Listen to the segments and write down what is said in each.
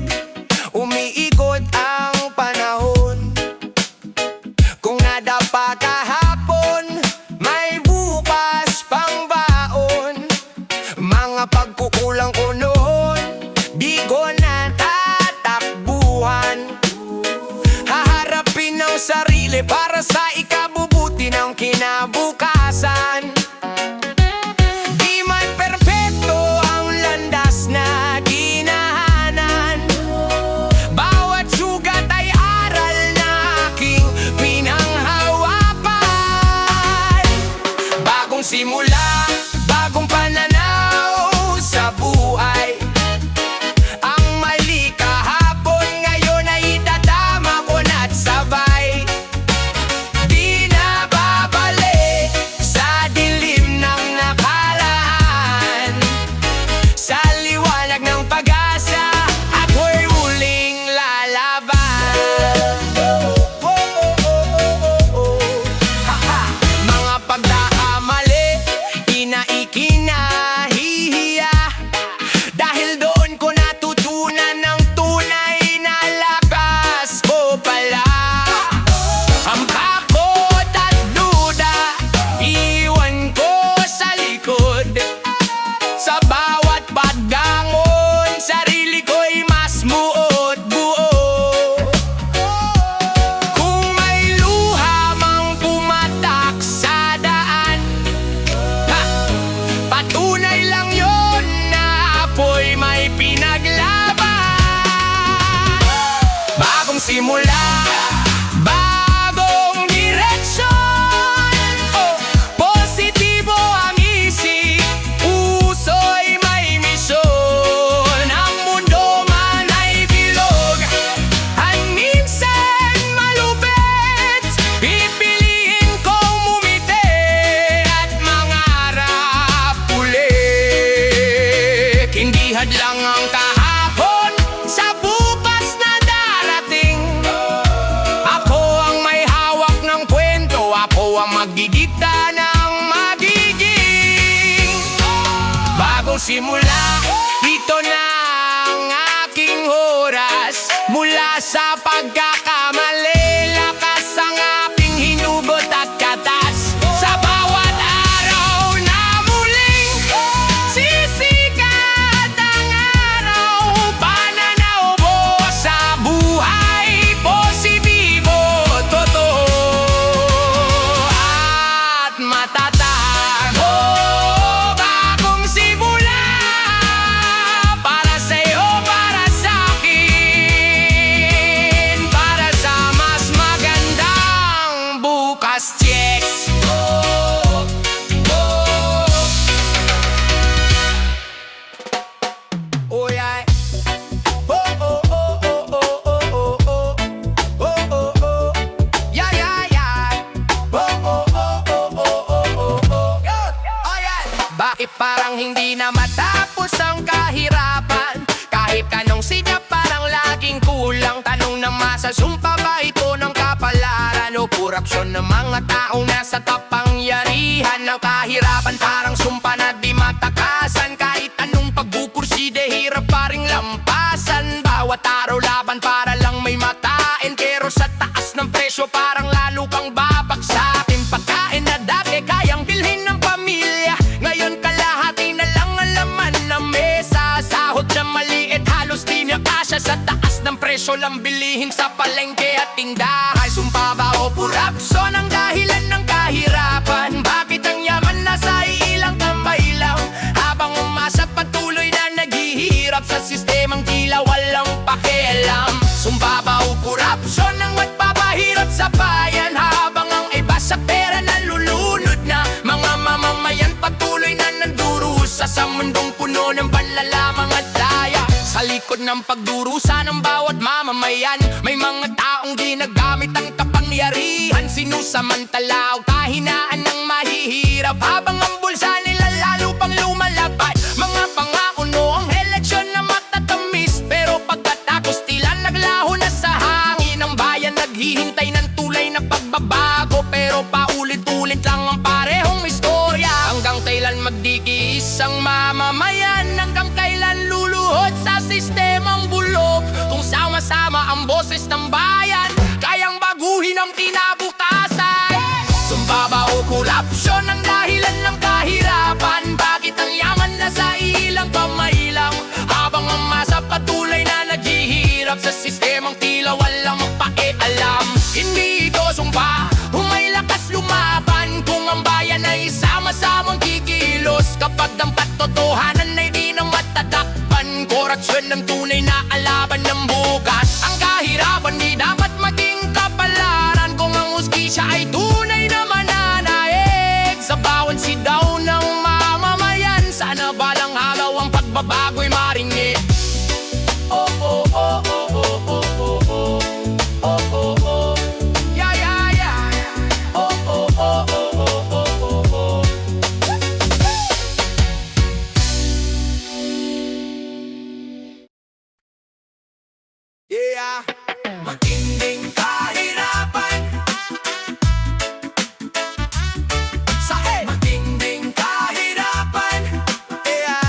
bilog, umiikot ang panahon. Kung nadapa kahapon, may bukas pang baon. Mga pagkukulang ko noon, di ko natatakbuhan. Haharapin ang sarili para sa ikabubuti ng kinabukasan. Di man perpekto ang landas na ginahanan, bawat sugat ay aral na aking pinanghawakan. Bagong simula, bagong pananaw sa buhay. Ang mali kahapon ngayon ay itatama ko na't sabay. Di na babalik sa dilim ng nakaraan. Sa liwanag ng pag-asa, ako'y muling lalaban. Mga pagkakamali, inaikinahihiya. Dahil doon ko natutunan ng tunay na lakas ko pala. Ang takot at duda, iwan ko sa likod. Sa bawat paggangon, sarili ko'y mas muot buo. Kung may luha mang pumatak sa daan, patunay lang yon na ako'y may pinaglaban. Bagong simula, bagong direksyon. Positibo ang isip, puso'y may misyon. Ang mundo man ay bilog, at minsan malupit. Pipiliin kong ngumiti at mangarap ulit. Hindi hadlang ang kahapon sa bukas na darating. Ako ang may hawak ng kwento, ako ang magdidikta ng magiging. Bagong simula, ito na ang aking oras. Mula sa pagkakamali, lakas ang aking hinugot at katas. Sa bawat araw na muling sisikat ang araw, pananaw mo sa buhay, positibo, totoo at matatag. Bagong simula, para sa'yo, para sa'kin, para sa mas magandang bukas. Checks. Oh yeah. Oh oh oh oh oh oh oh oh. Oh oh oh. Yeah yeah yeah. Oh oh oh oh oh oh oh oh. Oh yeah. Bakit parang hindi na matapos ang kahirapan? Kahit anong sidap parang laging kulang. Tanong na masasumpa ba ito ng kapalaran o korupsyon ng mga taong nasa kapangyarihan? Ang kahirapan parang sumpa na di matakasan. Kahit anong pagbukurside, hirap pa ring lampasan. Bawat araw laban para lang may matain. Pero sa taas ng presyo parang lalo kang babagsakin. Pagkain na dati kayang bilhin ng pamilya, ngayon kalahati na lang ang laman ng mesa. Sahod na maliit halos di na kasya sa taas ng presyo lang bilihin sa palengke at tindahan. Sumpa ba o korupsyon ang dahilan ng kahirapan? Bakit ang yaman nasa ilang kamay lang, habang umasa patuloy na naghihirap sa sistemang tila walang pakialam? Sumpa ba o korupsyon ang magpapahirap sa bayan, habang ang iba sa pera nalulunod na? Mga mamamayan patuloy na nandurusa sa mundong puno ng panlalamang at laya. Sa likod ng pagdurusa ng bawat mamamayan, may mga taong ginagamit ang kapangyarihan. Sinusamantala o kahinaan ng mahihirap, habang ang bulsa nila lalo pang lumalapad. Mga pangako noong eleksyon na matatamis, pero pagkatapos tila naglaho na sa hangin. Ang bayan naghihintay ng tulay na pagbabago, pero paulit-ulit lang ang parehong istorya. Hanggang kailan magdikiis ang mamamayan? Hanggang kailan luluhod sa sistemang bulok? ang boses ng bayan, kayang baguhin ang kinabukasan. Sumbawa o korupsyon ang dahilan ng kahirapan. Bakit ang yaman na sa ilang kamay lang, habang ang masa patuloy na naghihirap sa sistemang tila walang pakialam. Hindi ito sumpa, may lakas lumaban kung ang bayan ay sama-samang kikilos. Kapag ang patotohanan ay di na matatakpan, korupsyon ng tunay na alaban ng bukas. Ang kahirapan di dapat maging kapalaran kung ang hustisya ay tunay na mananaig sa bawat sidaw ng mamamayan. Sana balang halaw ang pagbabago'y marinig. Oh, oh, oh, oh, oh, oh, oh, oh. Oh, oh, oh. Yeah, yeah, yeah. Oh, oh, oh, oh, oh, oh, oh, oh. Yeah. Matinding kahirapan. Matinding kahirapan. Yeah.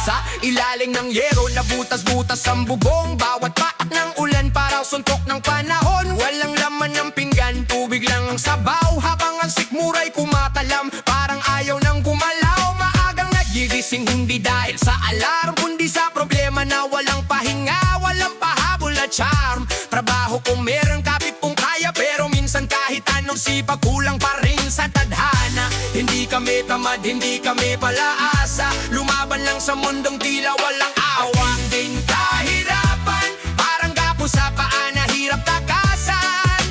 Sa ilalim ng yero na butas-butas ang bubong, bawat paak ng ulan parang suntok ng panahon. Walang laman ng pinggan, tubig lang ang sabaw, habang ang sikmura'y kumatalam, parang ayaw nang gumalaw. Maagang nagigising hindi dahil sa alarm, kundi sa problema na walang pahinga, walang pahabol na charm. Trabaho kung meron kapit kung kaya, pero minsan kahit anong sipag kulang pa rin sa tadhana. Hindi kami tamad, hindi kami palaasa, lumaban lang sa mundong tila walang awa. Din kahirapan, parang gapo sa paa na hirap takasan.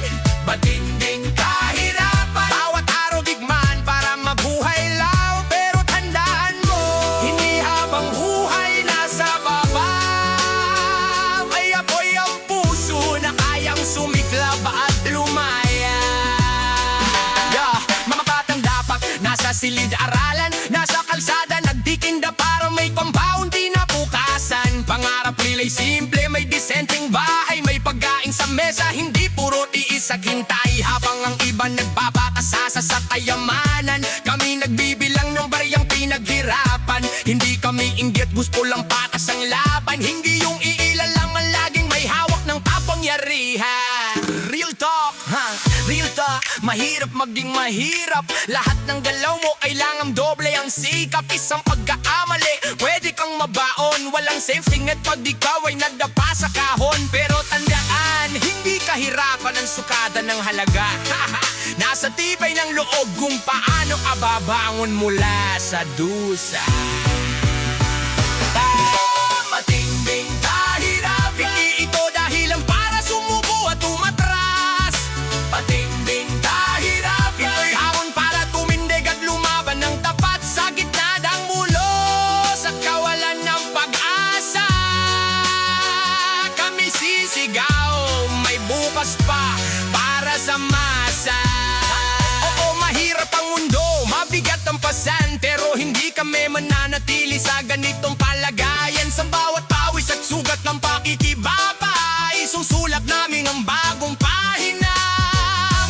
Matinding kahirapan, bawat araw digmaan para mabuhay lao. Pero tandaan mo, hindi habang buhay nasa baba, may apoy ang puso na kayang sumiklab at lumaya. Yeah, mga batang dapat nasa silid-aralan, nasa kalsada nagtitinda para may compound di nabukasan. Pangarap nila'y simple, may disenteng bahay, may pagkain sa mesa, hindi puro tiis at hintay. Habang ang iba nagpapatasasa sa kayamanan, kami nagbibilang ng bariyang pinaghirapan. Hindi kami inggit, gusto lang patas ang laban, hindi yung iilan lang ang laging may hawak ng kapangyarihan. Real talk, ha? Real talk, mahirap maging mahirap. Lahat ng galaw mo kailangan doble ang sikap. Isang pagkaamali, pwede kang mabaon. Walang safety net pag ikaw ay nadapa sa kahon. Pero tandaan, hindi kahirapan ang sukatan ng halaga. Nasa tibay ng loob kung paano ababangon mula sa dusa. Matinding kahirap, hindi ito dahilan para sumuko at umatras. Matinding kahirap, ito'y hamon para tumindig at lumaban ng tapat sa gitna ng mulos at kawalan ng pag-asa. Kami sisigaw, may bukas pa para sa masa. Oo, mahirap ang mundo, mabigat ang pasan, pero hindi kami mananatili sa ganitong palagayan. Sa bawat pawis at sugat ng pakikibabay, susulap namin ang bagong pahina.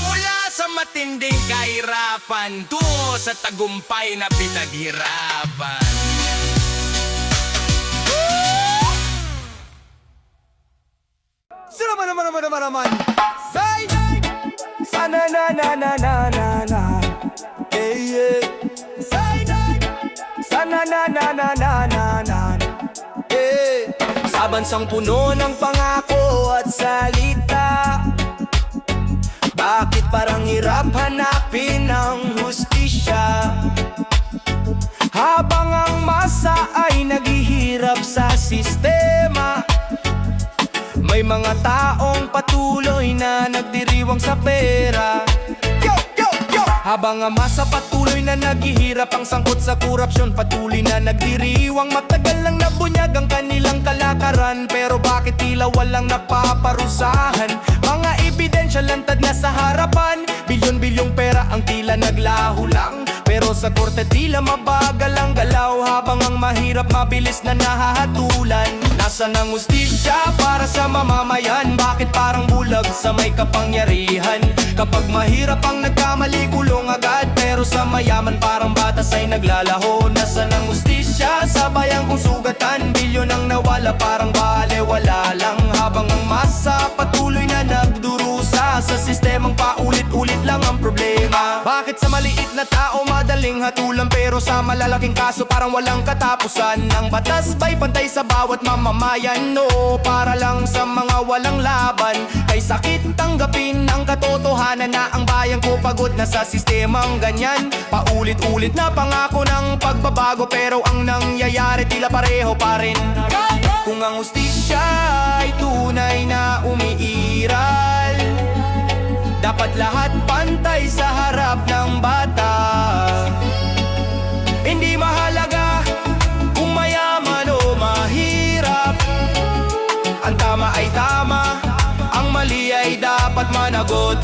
Mula sa matinding kahirapan, tungo sa tagumpay na pinaghirapan. Naman Say Sana na na na na na na Yeah yeah Say Sana na na na na na na Yeah Sa bansang puno ng pangako at salita, bakit parang hirap hanapin ang hustisya? Habang ang masa ay naghihirap sa sistema, may mga taong patuloy na nagdiriwang sa pera. Yo, yo, yo! Habang ang masa patuloy na naghihirap, ang sangkot sa korupsyon patuloy na nagdiriwang. Matagal lang nabunyag ang kanilang kalakaran, pero bakit tila walang napaparusahan? Mga ebidensya lantad na sa harapan, bilyon-bilyong pera ang tila naglaho lang, pero sa korte tila mabagal ang galaw. Habang ang mahirap mabilis na nahahatulan, nasaan ang hustisya para sa mamamayan? Bakit parang bulag sa may kapangyarihan? Kapag mahirap ang nagkamali, kulong agad, pero sa mayaman parang batas ay naglalaho. Nasaan ang hustisya sa bayang kung sugatan? Bilyon ang nawala, parang bale wala lang. Habang masa patuloy na nagdurusa sa sistemang paulit-ulit lang ang problema. Bakit sa maliit na tao madaling hatulan, pero sa malalaking kaso parang walang katapusan? Ang batas ba'y pantay sa bawat mamamayan? No, para lang sa mga walang laban. Kay sakit tanggapin ang katotohanan na ang bayan ko pagod na sa sistemang ganyan. Paulit-ulit na pangako ng pagbabago, pero ang nangyayari tila pareho pa rin. Kung ang hustisya ay tunay na umiiral, dapat lahat pantay sa harap ng batas. Hindi mahalaga kung mayaman o mahirap, ang tama ay tama, ang mali ay dapat managot.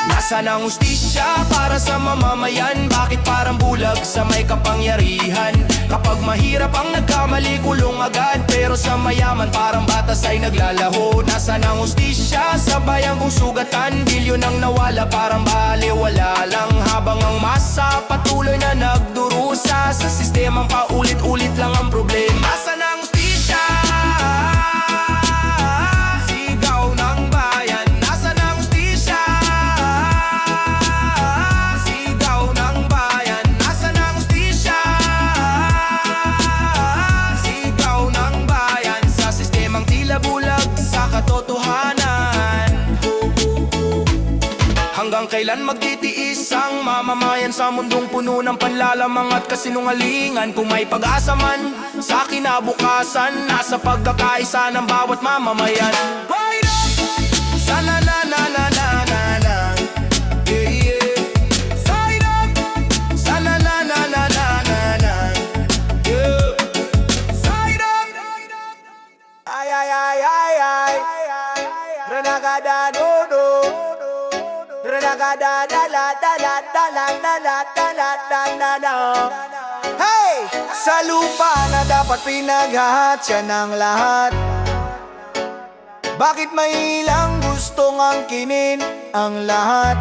Nasaan ang hustisya para sa mamamayan? Bakit parang bulag sa may kapangyarihan? Kapag mahirap ang nagkamali, kulong agad, pero sa mayaman parang batas ay naglalaho. Nasaan ang hustisya sa bayang kung sugatan? Bilyon ang nawala, parang baliwala lang, habang ang masa patuloy na nagdurusa sa sistemang paulit-ulit lang ang problema. Nasaan ang hustisya? Sigaw ng bayan. Nasaan ang hustisya? Sigaw ng bayan. Nasaan ang hustisya? Sigaw ng bayan. Sa sistemang tila bulag sa katotohanan. Hanggang kailan magtitiis ang mamamayan sa mundong puno ng panlalamang at kasinungalingan? Kung may pag-asa man sa kinabukasan, nasa pagkakaisa ng bawat mamamayan. Sana na na na na na na, yeah, yeah. Side up. Sana na na na na na na, yeah. Side up. Ay ay ay ay ay, renagada no no, renagada da la da la da la da la da la da la da. Hey! Sa lupa na dapat pinaghahatya ng lahat, bakit may ilang gustong angkinin ang lahat?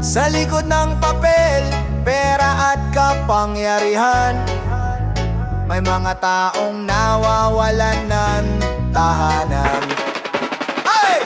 Sa likod ng papel, pera at kapangyarihan, may mga taong nawawalan ng tahanan. Ay!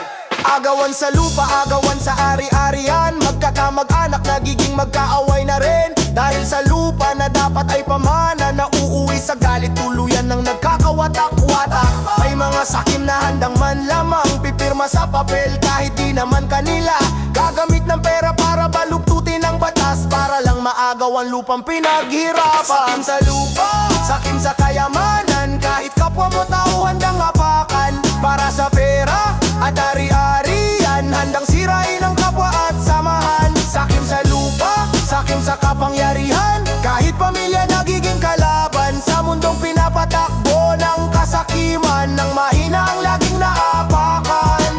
Agawan sa lupa, agawan sa ari-arian, magkakamag-anak nagiging magkaaway na rin. Dahil sa lupa na dapat ay pamana, nauuwi sa galit tuluyan ng nagkakawatak-watak. May mga sakim na handang man lamang pipirma sa papel kahit di naman kanila. Gagamit ng pera para baluktutin ang batas, para lang maagawan lupang pinaghirapan. Sakim sa lupa, sakim sa kayamanan, kahit kapwa mo tao handang apakan. Para sa pera at ari-arian, handang sirain ang kapwa at samahan. Sakim sa lupa, sakim sa kapangyarihan, kahit pamilya nagiging kalaban. Sa mundong pinapatakbo ng kasakiman, ng mahina ang laging naapakan.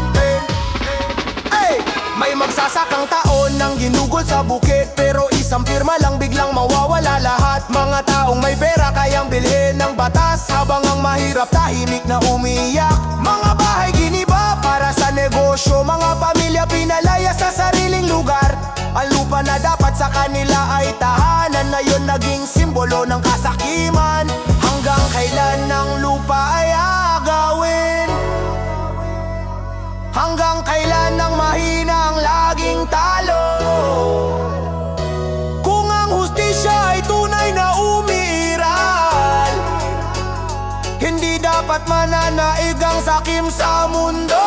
Hey! May magsasakang taon ng ginugol sa bukid, pero isang pirma lang biglang mawawala lahat. Mga taong may pera kayang bilhin ng batas, habang ang mahirap tahimik na umiiyak. Mga bahay giniba para sa negosyo, mga pamilya pinalaya sa sariling lugar. Ang lupa na dapat sa kanila ay tahanan, na yun naging simbolo ng kasakiman. Hanggang kailan ang lupa ay agawin? Hanggang kailan ang mahina ang laging talo? Kung ang hustisya ay tunay na umiiral, hindi dapat mananaig ang sakim sa mundo.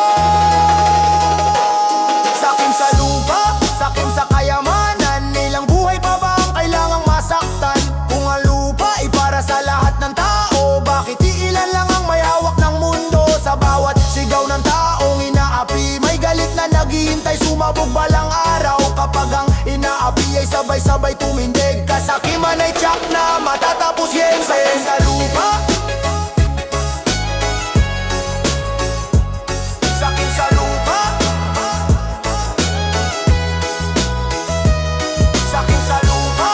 Sakim sa lupa, sakim sa kayamanan, nilang buhay pa ba ang kailangang masaktan? Kung ang lupa ay para sa lahat ng tao, bakit iilan lang ang may hawak ng mundo? Sa bawat sigaw ng taong inaapi, may galit na naghihintay sumabog balang araw. Kapag ang inaapi ay sabay-sabay tumindig, kasakiman ay tiyak na matatapos yan. Sakim sa lupa, sakim sa lupa, sakim sa lupa,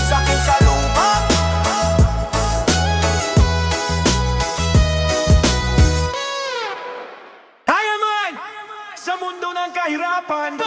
sakim sa lupa. Kaya man! Sa mundo ng kahirapan,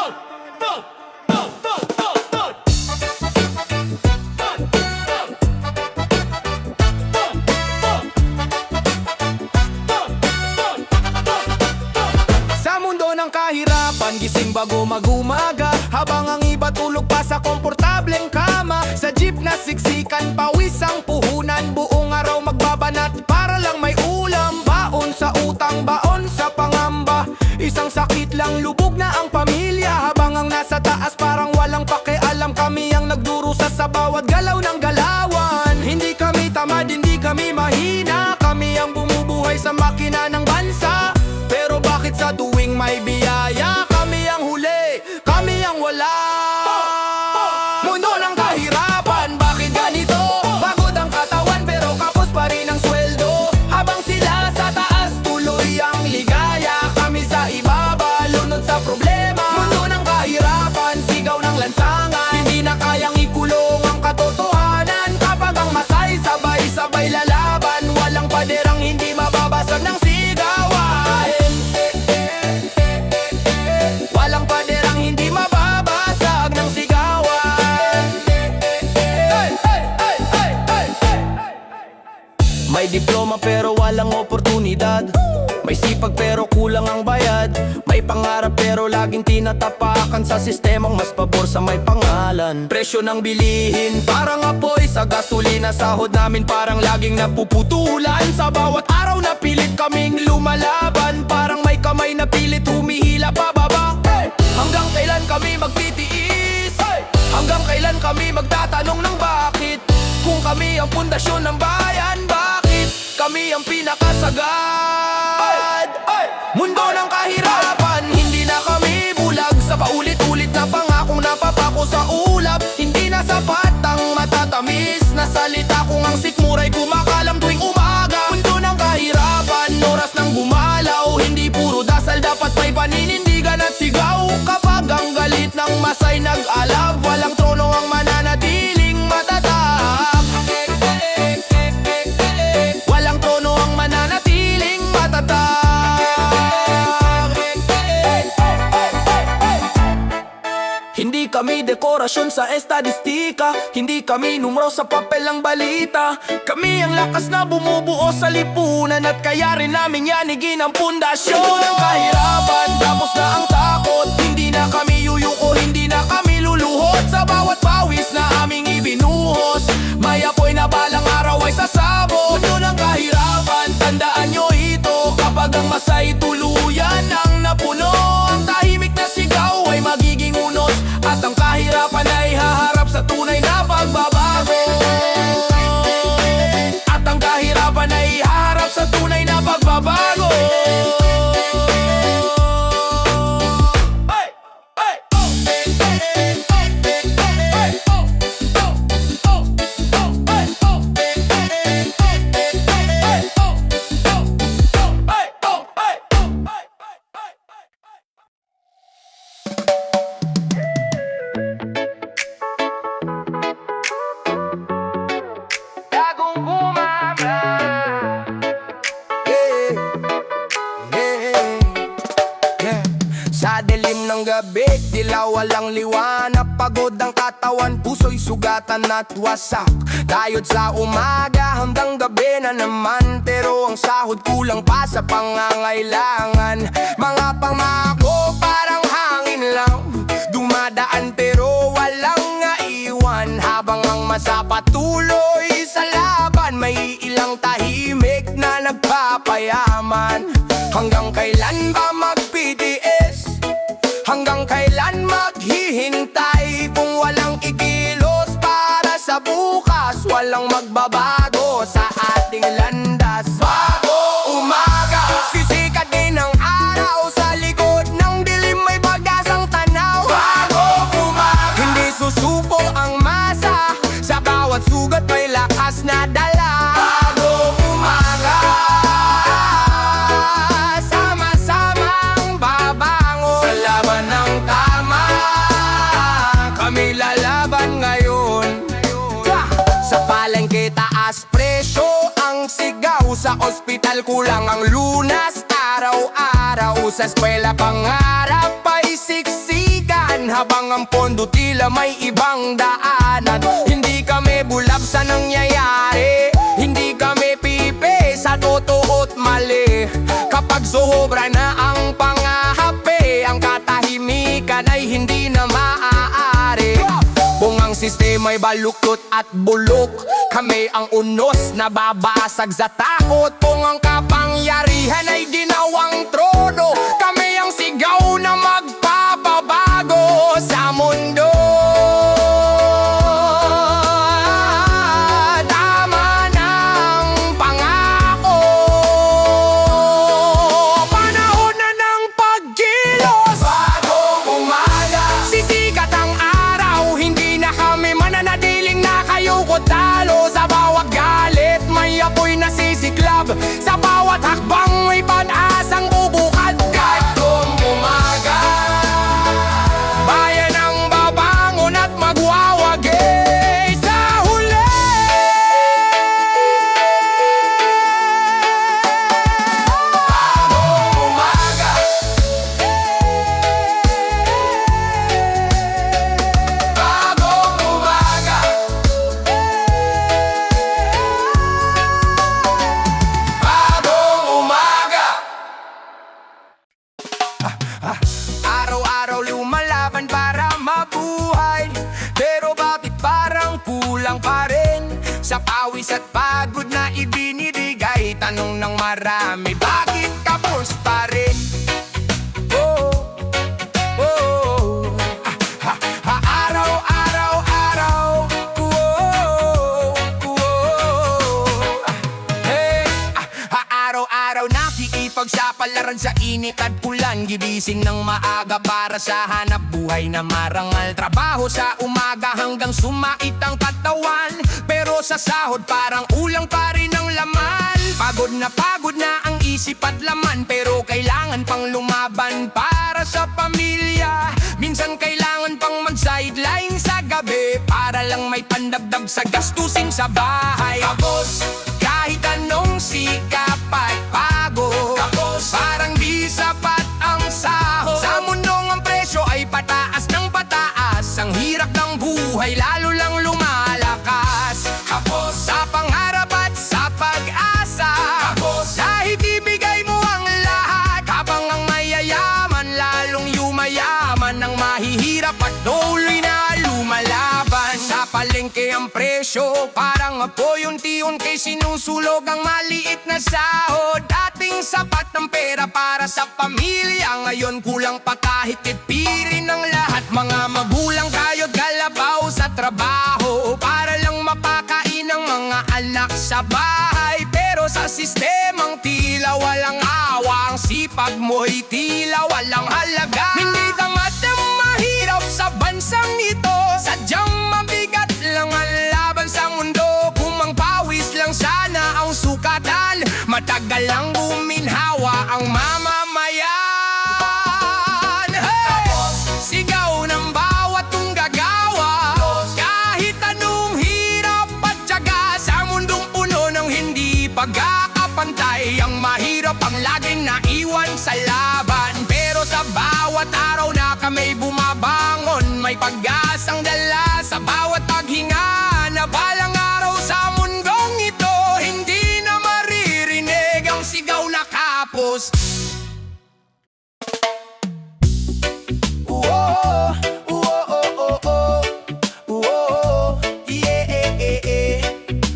Pawis-pawisan, pawis ang puhunan. Buong araw magbabanat para lang may ulam. Baon sa utang, baon sa pangamba. Isang sakit lang, lubog na ang pamilya. Habang ang nasa taas parang walang pakialam. Kami ang nagdurusa sa bawat galaw ng galawan. Hindi kami tamad, hindi kami mahina. Kami ang bumubuhay sa makina ng bansa. Pero bakit sa tuwing may biyaya kami ang huli, kami ang wala? Mundo ng kahirapan, bakit ganito? Pagod ang katawan pero kapos pa rin ang sweldo. Habang sila sa taas tuloy ang ligaya, kami sa ibaba lunod sa problema. Mundo ng kahirapan, sigaw ng lansangan. Hindi na kayang ikulong ang katotohanan. Kapag ang masay sabay-sabay lalaban, walang paderang hindi mababasag ng sigawan. Walang paderang hindi mababasag ng sigawan. May diploma pero walang oportunidad. May sipag pero kulang ang bayad. May pangarap pero laging tinatapakan sa sistemang mas pabor sa may pangalan. Presyo ng bilihin parang apoy sa gasolina. Sahod namin parang laging napuputulan. Sa bawat araw na pilit kaming lumalaban. Parang may kamay na pilit humihila pababa. Hanggang kailan kami magtitiis? Hanggang kailan kami magtatanong ng bakit? Kung kami ang pundasyon ng bayan, bakit kami ang pinakasagad? Mundo ng kahirapan, hindi na kami bulag sa paulit-ulit na pangakong napapako sa ulap. Hindi na sapat ang matatamis na salita kung ang sikmuray kumakalam tuwing umaga. Mundo ng kahirapan, oras ng gumalaw. Hindi puro dasal, dapat may paninindigan at sigaw. Kapag ang galit ng masay nag-alab, walang trono ang mananatiling matatag. Walang trono ang mananatiling matatag. Hindi kami dekorasyon sa estadistika. Hindi kami numero sa papel ng balita. Kami ang lakas na bumubuo sa lipunan. At kaya rin namin yanigin ang pundasyon ng kahirapan. Tapos na ang takot, hindi na kami yuyuko, hindi na kami luluhod. Sa bawat pawis na aming ibinuhos, may apoy na balang araw ay sasabog. Mundo ng kahirapan, tandaan nyo ito. Kapag ang masay tuluyan ang napuno, ang tahimik na sigaw ay magiging unos. At ang kahirapan ay haharap sa tunay na pagbabago. At ang kahirapan ay haharap sa tunay na pagbabago. Sa dilim ng gabi, dilaw walang liwanag. Pagod ang katawan, puso'y sugatan at wasak. Dayod sa umaga hanggang gabi na naman. Pero ang sahod kulang pa sa pangangailangan. Mga pangako parang hangin lang, dumadaan pero walang naiwan. Habang ang masa patuloy sa laban, may ilang tahimik na nagpapayaman. Hanggang kailan ba mag-PTS? Hanggang kailan maghihintay? Kung walang ikilos para sa bukas, walang magbabago sa ating landas. Bago umaga, sisikat din ang araw. Sa likod ng dilim may pag-asang tanaw. Bago umaga, hindi susuko ang masa. Sa bawat sugat may lakas na dala. Bago umaga, sama-samang babangon sa laban ng tama. Kami lalaban ngayon. Sa palengke taas presyo ang sigaw. Sa ospital kulang ang lunas araw-araw. Sa eskwela pangarap ay siksikan. Habang ang pondo tila may ibang daanan. Hindi kami bulab sa nangyayari. Hindi kami pipi sa totoo't mali. Kapag sobra na ang pangahapi, ang katahimikan ay hindi na maaari. Kung ang sistema may baluktot at bulok. Kami ang unos na babasag sa takot. Kung ang kapangyarihan ay ginawang trono, kami ang sigaw na magpapabago sa mundo. Tama ng pangako, panahon na ng pagkilos. Bagong umaga, sisikat ang araw, hindi na kami mananatiling nakayuko talo. Sa bawat galit may apoy na sisiklab, sa bawat hakbang may pag-asang bubukad. Bagong umaga, bayan ang babangon at magwawagi sa huli. Bagong umaga, bagong umaga, bagong umaga. Araw-araw lumalaban para mabuhay, pero bakit parang kulang pa rin? Sa pawis at pagod na ibinibigay, tanong ng marami, bakit kapos pa rin? Oh, oh, araw-araw, araw, oh, oh, hey, araw-araw nakikipagsapalaran sa init at ulan, gigising ng maaga para sa hanap buhay na marangal. Trabaho sa umaga hanggang sumait ang katawan, pero sa sahod parang ulang pa rin ang laman. Pagod na ang isip at laman, pero kailangan pang lumaban para sa pamilya. Minsan kailangan pang mag-sideline sa gabi para lang may pandagdag sa gastusin sa bahay. Tapos kahit anong sikap at pagod, tapos parang di sapat ang sahod. Sa mundong ang presyo ay pataas ng pataas, ang hirap ng buhay lalo lang lumalakas. Tapos sa pangarap at sa pag-asa, tapos kahit ibigay mo ang lahat, habang ang mayayaman lalong yumayaman, ang mahihirap at tuloy na lumalaban. Sa palengke ang presyo parang apoy, unti-unti sinusulog ang maliit na sahod. Dating sapat ng pera para sa pamilya, ngayon kulang pa kahit tipirin ng lahat. Mga magulang kayo't galabaw sa trabaho para lang mapakain ang mga anak sa bahay. Pero sa sistemang tila walang awa, ang sipag mo'y tila walang halaga. Hindi tangat ang mahirap sa bansang ito, sadyang mabigat lang ang laban sa mundo. Kung ang pawis lang sana ang sukatan, matagal lang buminhawa ang mamamayan. Hey! Sigaw ng bawat tunggagawa, kahit anong hirap at tiyaga. Sa mundong puno ng hindi pagkakapantay, ang mahirap ang laging naiwan sa laban. Pero sa bawat araw na kami bumabangon, may pag-asang dala sa bawat paghinga, na balang araw sa mundong ito hindi na maririnig ang sigaw na kapos. Whoa, whoa, oh, oh, oh. Whoa, yeah, eh, eh.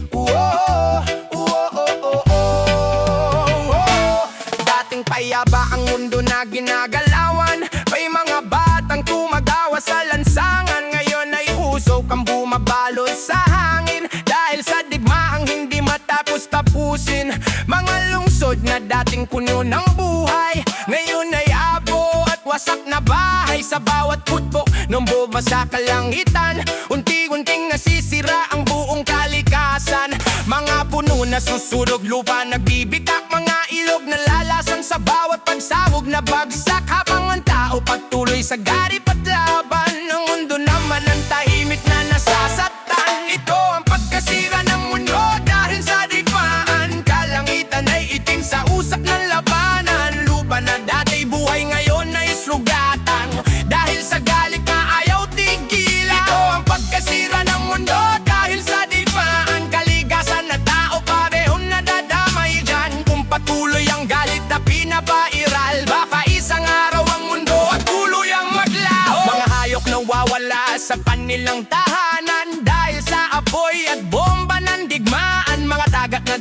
Whoa, whoa, oh, oh, oh. Dating payaba ang mundo na ginagalawan, may mga batang tumagawa sa lansangan. Ngayon ay usok ang bumabalot sa hangin, dahil sa digmaang hindi matapos-tapusin. Mga lungsod na dating puno ng buhay, ngayon ay abo at wasak na bahay. Sa bawat putpok ng bomba sa kalangitan, unti-unting nasisira ang buong kalikasan. Mga puno na susunog, lupa nagbibitak, mga ilog na lalasan sa bawat pagsabog na bagsak. Habang ang tao patuloy sa garip at laban, ang mundo naman ang tahimik na nasasaktan. Ito ang pagkasira ng mundo dahil sa digmaan, kalangitan ay itim sa usap ng labanan. Lupa na dati buhay ngayon ay sugatan, dahil sa galit na ayaw tigilan. Ito ang pagkasira ng mundo dahil sa digmaan, kaligasan na tao parehong nadadamay dyan. Kung patuloy ang galit na pinapairal, baka isang araw ang mundo at tuluyang maglaho. Mga hayok nawawala sa kanilang tahanan,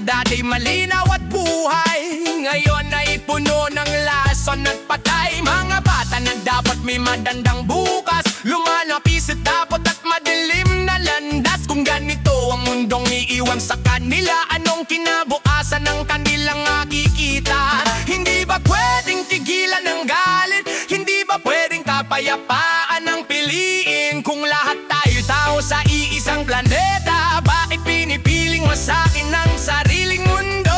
daday malinaw at buhay, ngayon ay puno ng lason at patay. Mga bata na dapat may madandang bukas, lumalapis at dapat at madilim na landas. Kung ganito ang mundong iiwan sa kanila, anong kinabukasan ng kanilang makikita? Hindi ba pwedeng tigilan ng galit? Hindi ba pwedeng kapayapaan ang piliin? Kung lahat tayo tao sa iisang planeta, bakit pinipiling masakin ng sariling mundo?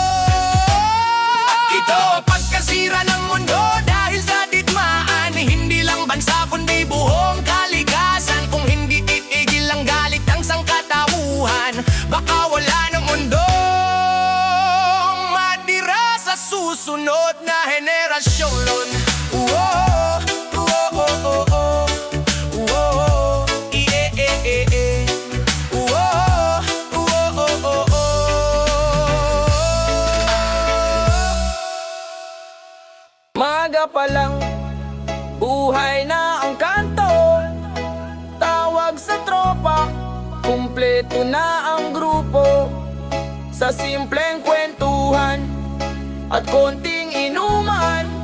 Ito ang pagkasira ng mundo dahil sa digmaan, hindi lang bansa kundi buong kalikasan. Kung hindi titigil ang galit ng sangkatauhan, baka wala ng mundo madira sa susunod na henerasyon. Whoa, whoa, oh, oh, oh. Whoa, yeah, yeah, yeah, yeah. Whoa, whoa, oh, oh, oh. Maga pa lang, buhay na ang kanto. Tawag sa tropa, kumpleto na ang grupo. Sa simpleng kwentuhan at konting inuman,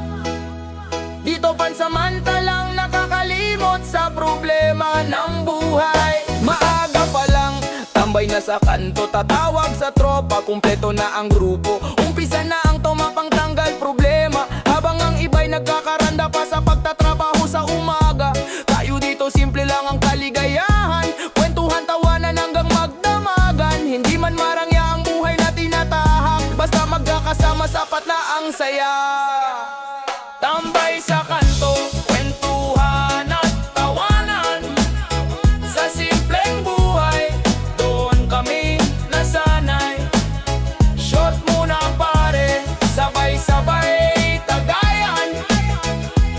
dito pansamantalang nakakalimot sa problema ng buhay. Maaga pa lang, tambay na sa kanto, tatawag sa tropa, kumpleto na ang grupo. Umpisa na ang tumapang tanggal problema, habang ang iba'y nagkakaranda pa sa pagtatrabaho sa umaga. Tayo dito simple lang ang kaligayahan, kwentuhan, tawanan hanggang magdamagan. Hindi man marangya ang buhay na tinatahak, basta magkakasama sapat na ang saya. Tambay sa kanto, kwentuhan at tawanan, sa simpleng buhay, doon kami nasanay. Shot muna pare, sabay-sabay tagayan.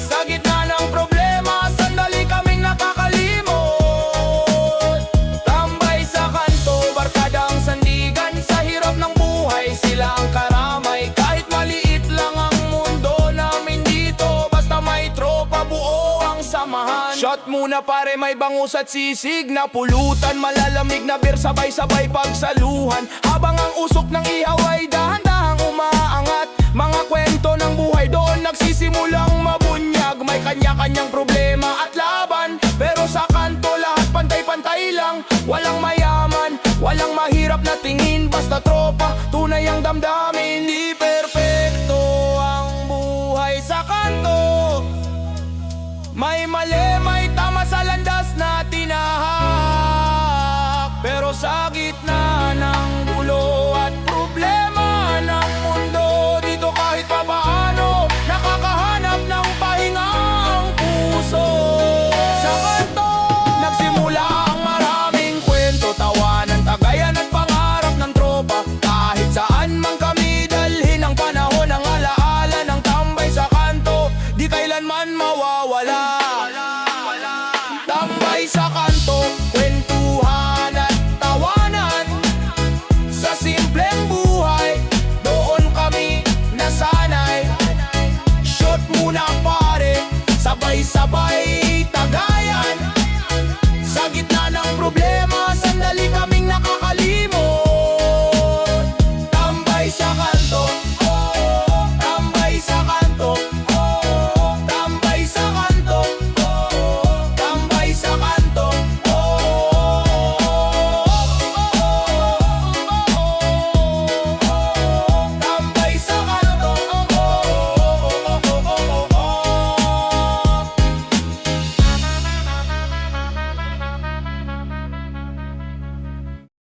Sa gitna ng problema, sandali kaming nakakalimot. Tambay sa kanto, barkadang sandigan, sa hirap ng buhay sila ang karamay. Kahit maliit lang ang mundo namin dito, basta may tropa, buo ang samahan. Shot muna pare, may bangus at sisig na pulutan, malalamig na beer, sabay-sabay pagsaluhan. Habang ang usok ng ihaw ay dahan-dahang umaangat, mga kwento ng buhay doon nagsisimulang mabunyag. May kanya-kanyang problema at laban, pero sa kanto lahat pantay-pantay lang. Walang mayaman, walang mahirap na tingin, basta tropa, tunay ang damdamin.